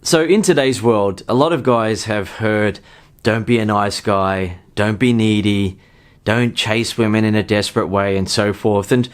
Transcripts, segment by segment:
So in today's world, a lot of guys have heard, don't be a nice guy, don't be needy, don't chase women in a desperate way, and so forth. And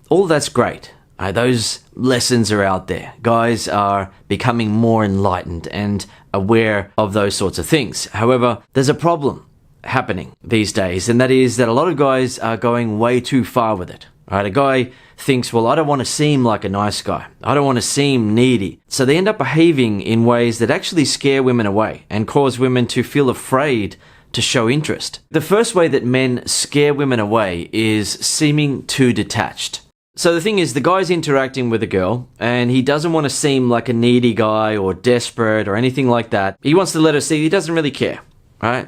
all that's great. Those lessons are out there. Guys are becoming more enlightened and aware of those sorts of things. However, there's a problem happening these days, and that is that a lot of guys are going way too far with it. A guy thinks, well, I don't want to seem like a nice guy. I don't want to seem needy. So they end up behaving in ways that actually scare women away and cause women to feel afraid to show interest. The first way that men scare women away is seeming too detached. So the thing is, the guy's interacting with a girl and he doesn't want to seem like a needy guy or desperate or anything like that. He wants to let her see he doesn't really care, right?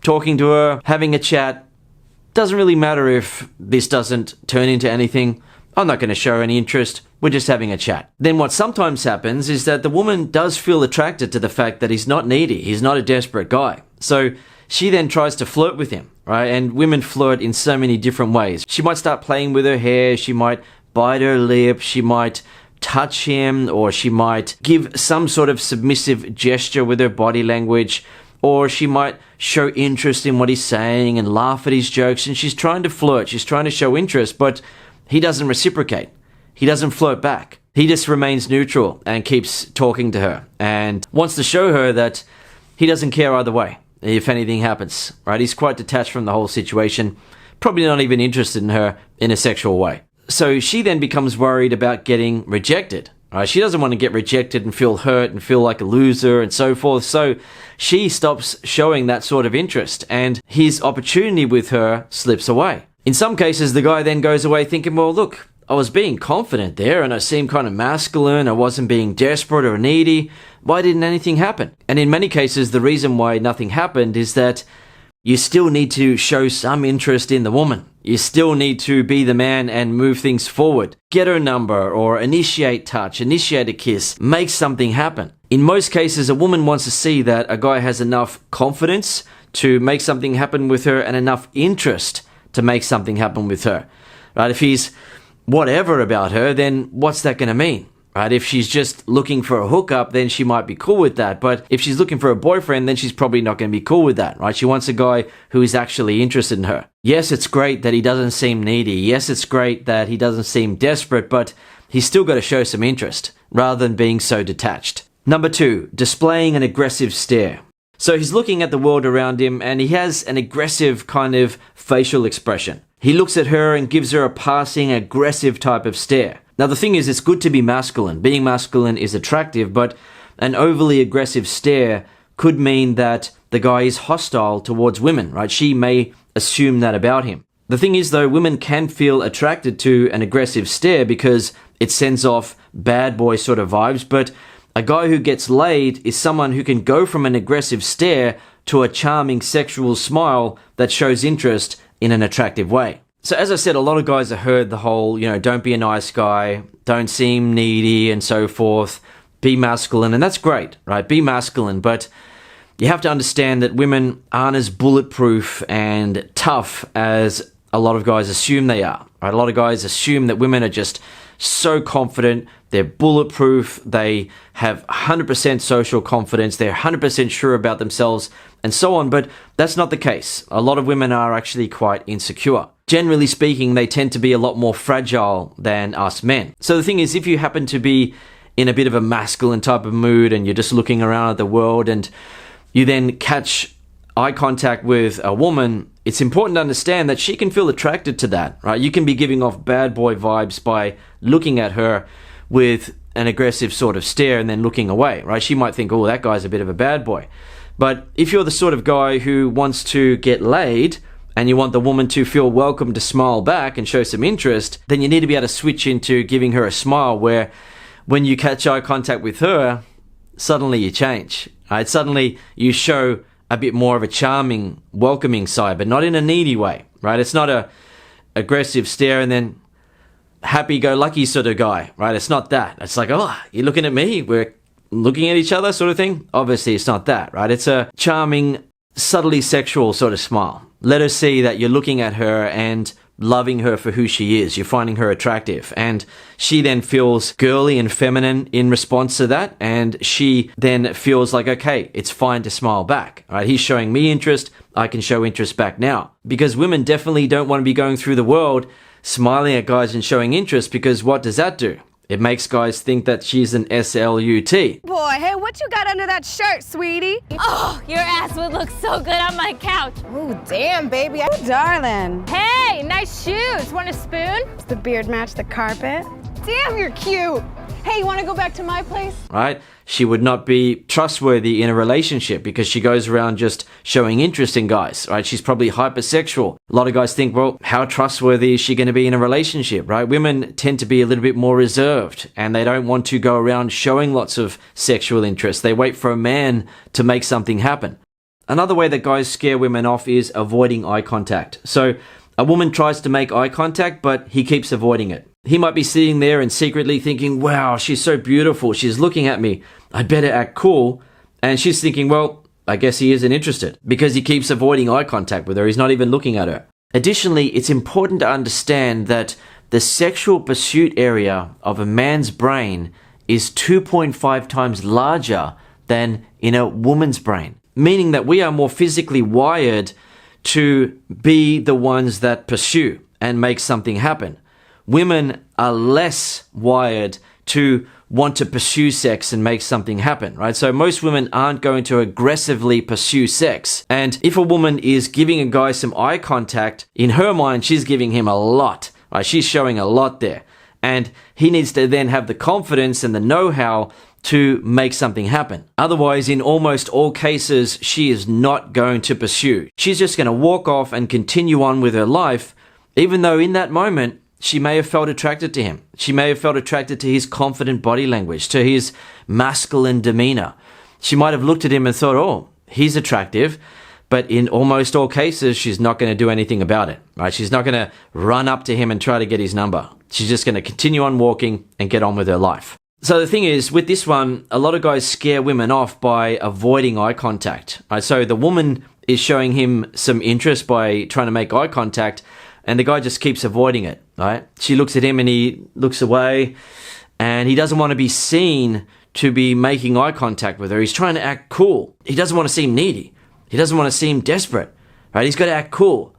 Talking to her, having a chat, doesn't really matter if this doesn't turn into anything. I'm not going to show any interest. We're just having a chat. Then what sometimes happens is that the woman does feel attracted to the fact that he's not needy. He's not a desperate guy. So she then tries to flirt with him, right? And women flirt in so many different ways. She might start playing with her hair. She might bite her lip. She might touch him, or she might give some sort of submissive gesture with her body language. Or she might show interest in what he's saying and laugh at his jokes. And she's trying to flirt. She's trying to show interest, but he doesn't reciprocate. He doesn't flirt back. He just remains neutral and keeps talking to her and wants to show her that he doesn't care either way if anything happens, right? He's quite detached from the whole situation, probably not even interested in her in a sexual way. So she then becomes worried about getting rejected. Right? She doesn't want to get rejected and feel hurt and feel like a loser and so forth. So she stops showing that sort of interest and his opportunity with her slips away. In some cases, the guy then goes away thinking, well, look, I was being confident there and I seemed kind of masculine. I wasn't being desperate or needy. Why didn't anything happen? And in many cases, the reason why nothing happened is that you still need to show some interest in the woman. You still need to be the man and move things forward. Get her number or initiate touch, initiate a kiss, make something happen. In most cases, a woman wants to see that a guy has enough confidence to make something happen with her and enough interest to make something happen with her. Right? If he's whatever about her, then what's that going to mean? Right? If she's just looking for a hookup, then she might be cool with that. But if she's looking for a boyfriend, then she's probably not going to be cool with that, right? She wants a guy who is actually interested in her. Yes, it's great that he doesn't seem needy. Yes, it's great that he doesn't seem desperate, but he's still got to show some interest rather than being so detached. Number 2, displaying an aggressive stare. So he's looking at the world around him and he has an aggressive kind of facial expression. He looks at her and gives her a passing aggressive type of stare. Now the thing is, it's good to be masculine. Being masculine is attractive, but an overly aggressive stare could mean that the guy is hostile towards women, right? She may assume that about him. The thing is though, women can feel attracted to an aggressive stare because it sends off bad boy sort of vibes, but a guy who gets laid is someone who can go from an aggressive stare to a charming sexual smile that shows interest in an attractive way. So as I said, a lot of guys have heard the whole, don't be a nice guy, don't seem needy and so forth, be masculine, and that's great, right? Be masculine, but you have to understand that women aren't as bulletproof and tough as a lot of guys assume they are, right? A lot of guys assume that women are just so confident, they're bulletproof, they have 100% social confidence, they're 100% sure about themselves, and so on, but that's not the case. A lot of women are actually quite insecure. Generally speaking, they tend to be a lot more fragile than us men. So the thing is, if you happen to be in a bit of a masculine type of mood and you're just looking around at the world and you then catch eye contact with a woman, it's important to understand that she can feel attracted to that, right? You can be giving off bad boy vibes by looking at her with an aggressive sort of stare and then looking away, right? She might think, oh, that guy's a bit of a bad boy. But if you're the sort of guy who wants to get laid and you want the woman to feel welcome to smile back and show some interest, then you need to be able to switch into giving her a smile where when you catch eye contact with her, suddenly you change, right? Suddenly you show a bit more of a charming, welcoming side, but not in a needy way, right? It's not a aggressive stare and then happy-go-lucky sort of guy, right? It's not that. It's like, oh, you're looking at me, we're looking at each other sort of thing. Obviously, it's not that, right? It's a charming, subtly sexual sort of smile. Let her see that you're looking at her and loving her for who she is. You're finding her attractive. And she then feels girly and feminine in response to that. And she then feels like, okay, it's fine to smile back. All right, he's showing me interest. I can show interest back now. Because women definitely don't want to be going through the world smiling at guys and showing interest, because what does that do? It makes guys think that she's an SLUT. Boy, hey, what you got under that shirt, sweetie? Oh, your ass would look so good on my couch. Ooh, damn, baby. Oh, darling. Hey, nice shoes. Want a spoon? Does the beard match the carpet? Damn, you're cute. Hey, you want to go back to my place? Right? She would not be trustworthy in a relationship because she goes around just showing interest in guys, right? She's probably hypersexual. A lot of guys think, well, how trustworthy is she going to be in a relationship, right? Women tend to be a little bit more reserved and they don't want to go around showing lots of sexual interest. They wait for a man to make something happen. Another way that guys scare women off is avoiding eye contact. So a woman tries to make eye contact, but he keeps avoiding it. He might be sitting there and secretly thinking, wow, she's so beautiful. She's looking at me. I'd better act cool. And she's thinking, well, I guess he isn't interested because he keeps avoiding eye contact with her. He's not even looking at her. Additionally, it's important to understand that the sexual pursuit area of a man's brain is 2.5 times larger than in a woman's brain, meaning that we are more physically wired to be the ones that pursue and make something happen. Women are less wired to want to pursue sex and make something happen, right? So most women aren't going to aggressively pursue sex. And if a woman is giving a guy some eye contact, in her mind, she's giving him a lot, right? She's showing a lot there. And he needs to then have the confidence and the know-how to make something happen. Otherwise, in almost all cases, she is not going to pursue. She's just going to walk off and continue on with her life, even though in that moment, she may have felt attracted to him. She may have felt attracted to his confident body language, to his masculine demeanor. She might have looked at him and thought, oh, he's attractive. But in almost all cases, she's not going to do anything about it, right? She's not going to run up to him and try to get his number. She's just going to continue on walking and get on with her life. So the thing is, with this one, a lot of guys scare women off by avoiding eye contact, right? So the woman is showing him some interest by trying to make eye contact, and the guy just keeps avoiding it, right? She looks at him and he looks away, and he doesn't want to be seen to be making eye contact with her. He's trying to act cool. He doesn't want to seem needy. He doesn't want to seem desperate, right? He's got to act cool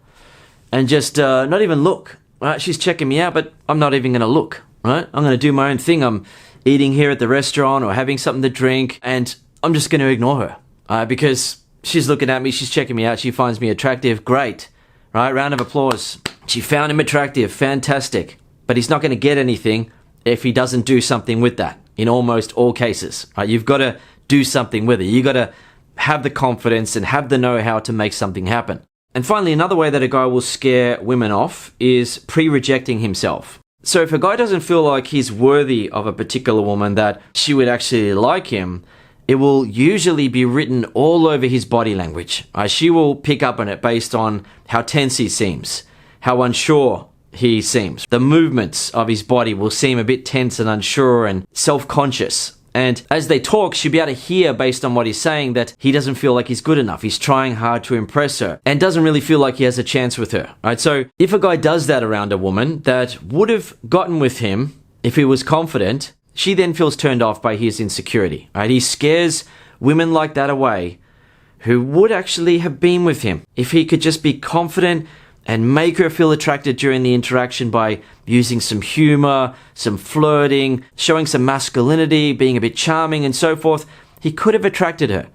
and just not even look, right? She's checking me out, but I'm not even going to look, right? I'm going to do my own thing. I'm eating here at the restaurant or having something to drink, and I'm just going to ignore her because she's looking at me. She's checking me out. She finds me attractive. Great, right? Round of applause. She found him attractive. Fantastic. But he's not going to get anything if he doesn't do something with that in almost all cases, right? You've got to do something with it. You've got to have the confidence and have the know-how to make something happen. And finally, another way that a guy will scare women off is pre-rejecting himself. So if a guy doesn't feel like he's worthy of a particular woman, that she would actually like him, it will usually be written all over his body language. She will pick up on it based on how tense he seems, how unsure he seems. The movements of his body will seem a bit tense and unsure and self-conscious. And as they talk, she'll be able to hear based on what he's saying that he doesn't feel like he's good enough. He's trying hard to impress her and doesn't really feel like he has a chance with her, right? So if a guy does that around a woman that would have gotten with him if he was confident, she then feels turned off by his insecurity, right? He scares women like that away who would actually have been with him if he could just be confident and make her feel attracted during the interaction by using some humor, some flirting, showing some masculinity, being a bit charming and so forth. He could have attracted her.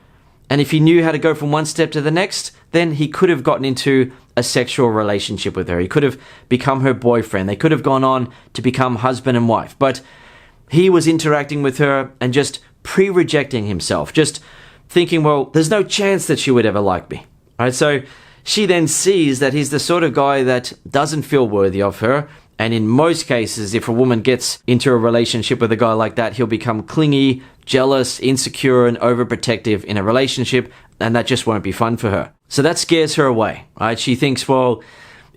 And if he knew how to go from one step to the next, then he could have gotten into a sexual relationship with her. He could have become her boyfriend. They could have gone on to become husband and wife. But he was interacting with her and just pre-rejecting himself, just thinking, well, there's no chance that she would ever like me. All right, so she then sees that he's the sort of guy that doesn't feel worthy of her. And in most cases, if a woman gets into a relationship with a guy like that, he'll become clingy, jealous, insecure, and overprotective in a relationship. And that just won't be fun for her. So that scares her away, right? She thinks, well,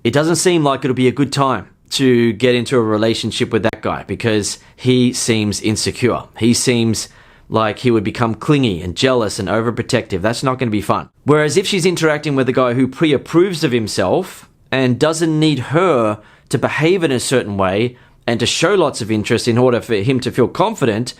it doesn't seem like it'll be a good time to get into a relationship with that guy because he seems insecure. He seems like he would become clingy and jealous and overprotective. That's not going to be fun. Whereas if she's interacting with a guy who pre-approves of himself and doesn't need her to behave in a certain way and to show lots of interest in order for him to feel confident,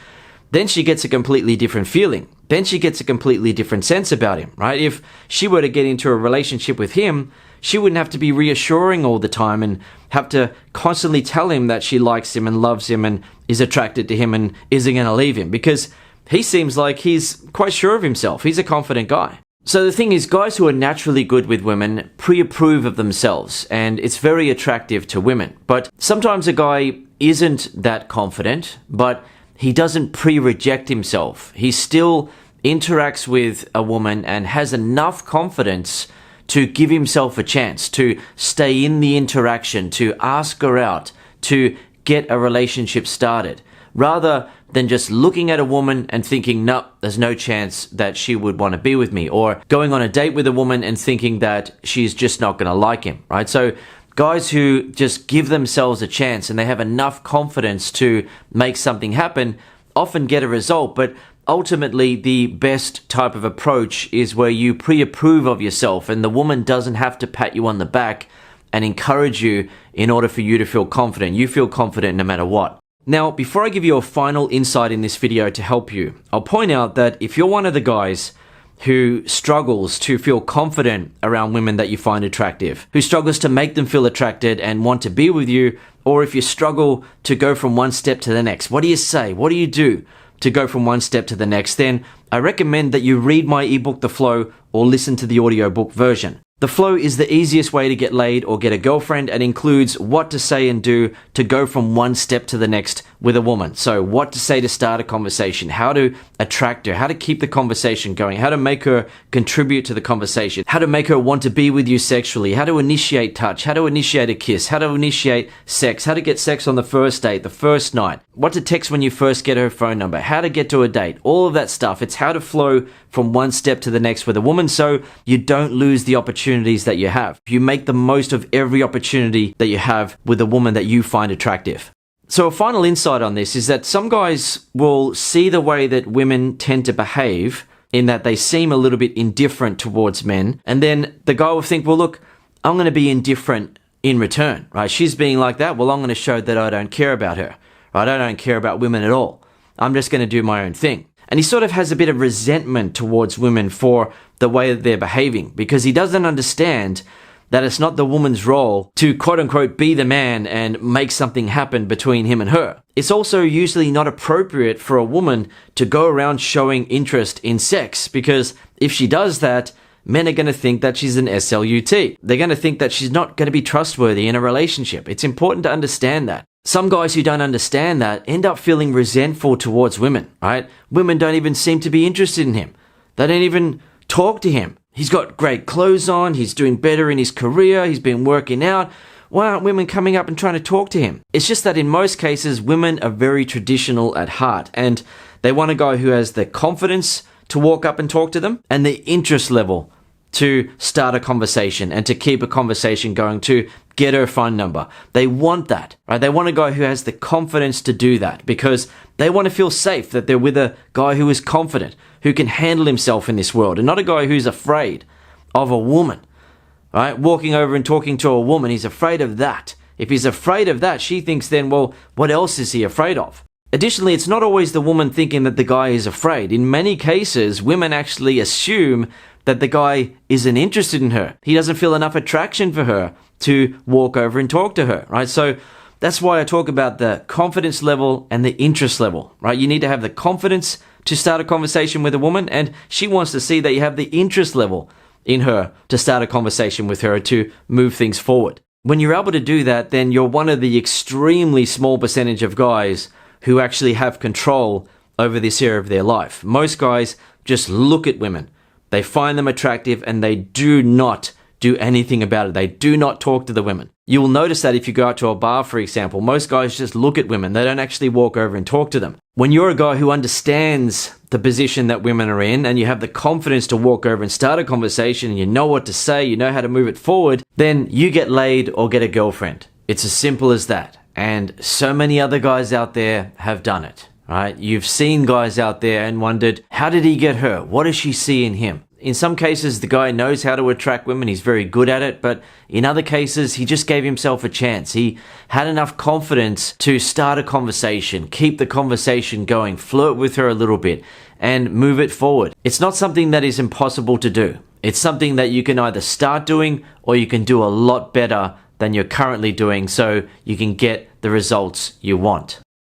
then she gets a completely different feeling. Then she gets a completely different sense about him, right? If she were to get into a relationship with him, she wouldn't have to be reassuring all the time and have to constantly tell him that she likes him and loves him and is attracted to him and isn't going to leave him, because he seems like he's quite sure of himself. He's a confident guy. So the thing is, guys who are naturally good with women pre-approve of themselves, and it's very attractive to women. But sometimes a guy isn't that confident, but he doesn't pre-reject himself. He still interacts with a woman and has enough confidence to give himself a chance, to stay in the interaction, to ask her out, to get a relationship started, rather than just looking at a woman and thinking, no, there's no chance that she would want to be with me, or going on a date with a woman and thinking that she's just not going to like him, right? So guys who just give themselves a chance and they have enough confidence to make something happen often get a result, but ultimately the best type of approach is where you pre-approve of yourself and the woman doesn't have to pat you on the back and encourage you in order for you to feel confident. You feel confident no matter what. Now, before I give you a final insight in this video to help you, I'll point out that if you're one of the guys who struggles to feel confident around women that you find attractive, who struggles to make them feel attracted and want to be with you, or if you struggle to go from one step to the next, what do you say? What do you do to go from one step to the next? Then I recommend that you read my ebook, The Flow, or listen to the audiobook version. The Flow is the easiest way to get laid or get a girlfriend and includes what to say and do to go from one step to the next with a woman. So what to say to start a conversation, how to attract her, how to keep the conversation going, how to make her contribute to the conversation, how to make her want to be with you sexually, how to initiate touch, how to initiate a kiss, how to initiate sex, how to get sex on the first date, the first night, what to text when you first get her phone number, how to get to a date, all of that stuff. It's how to flow from one step to the next with a woman so you don't lose the opportunities that you have. You make the most of every opportunity that you have with a woman that you find attractive. So a final insight on this is that some guys will see the way that women tend to behave in that they seem a little bit indifferent towards men, and then the guy will think, well, look, I'm going to be indifferent in return, right? She's being like that, well, I'm going to show that I don't care about her, right? I don't care about women at all. I'm just going to do my own thing. And he sort of has a bit of resentment towards women for the way that they're behaving, because he doesn't understand that it's not the woman's role to quote unquote be the man and make something happen between him and her. It's also usually not appropriate for a woman to go around showing interest in sex, because if she does that, men are going to think that she's an SLUT. They're going to think that she's not going to be trustworthy in a relationship. It's important to understand that. Some guys who don't understand that end up feeling resentful towards women, right? Women don't even seem to be interested in him. They don't even talk to him. He's got great clothes on. He's doing better in his career. He's been working out. Why aren't women coming up and trying to talk to him? It's just that in most cases, women are very traditional at heart, and they want a guy who has the confidence to walk up and talk to them and the interest level to start a conversation and to keep a conversation going, to get her phone number. They want that, right? They want a guy who has the confidence to do that because they want to feel safe that they're with a guy who is confident, who can handle himself in this world, and not a guy who's afraid of a woman, right? Walking over and talking to a woman, he's afraid of that. If he's afraid of that, she thinks then, well, what else is he afraid of? Additionally, it's not always the woman thinking that the guy is afraid. In many cases, women actually assume that the guy isn't interested in her. He doesn't feel enough attraction for her to walk over and talk to her, right? So that's why I talk about the confidence level and the interest level, right? You need to have the confidence to start a conversation with a woman, and she wants to see that you have the interest level in her to start a conversation with her to move things forward. When you're able to do that, then you're one of the extremely small percentage of guys who actually have control over this area of their life. Most guys just look at women. They find them attractive and they do not do anything about it. They do not talk to the women. You will notice that if you go out to a bar, for example, most guys just look at women. They don't actually walk over and talk to them. When you're a guy who understands the position that women are in and you have the confidence to walk over and start a conversation and you know what to say, you know how to move it forward, then you get laid or get a girlfriend. It's as simple as that. And so many other guys out there have done it. Right? You've seen guys out there and wondered, how did he get her? What does she see in him? In some cases, the guy knows how to attract women, he's very good at it, but in other cases, he just gave himself a chance. He had enough confidence to start a conversation, keep the conversation going, flirt with her a little bit, and move it forward. It's not something that is impossible to do. It's something that you can either start doing or you can do a lot better than you're currently doing so you can get the results you want.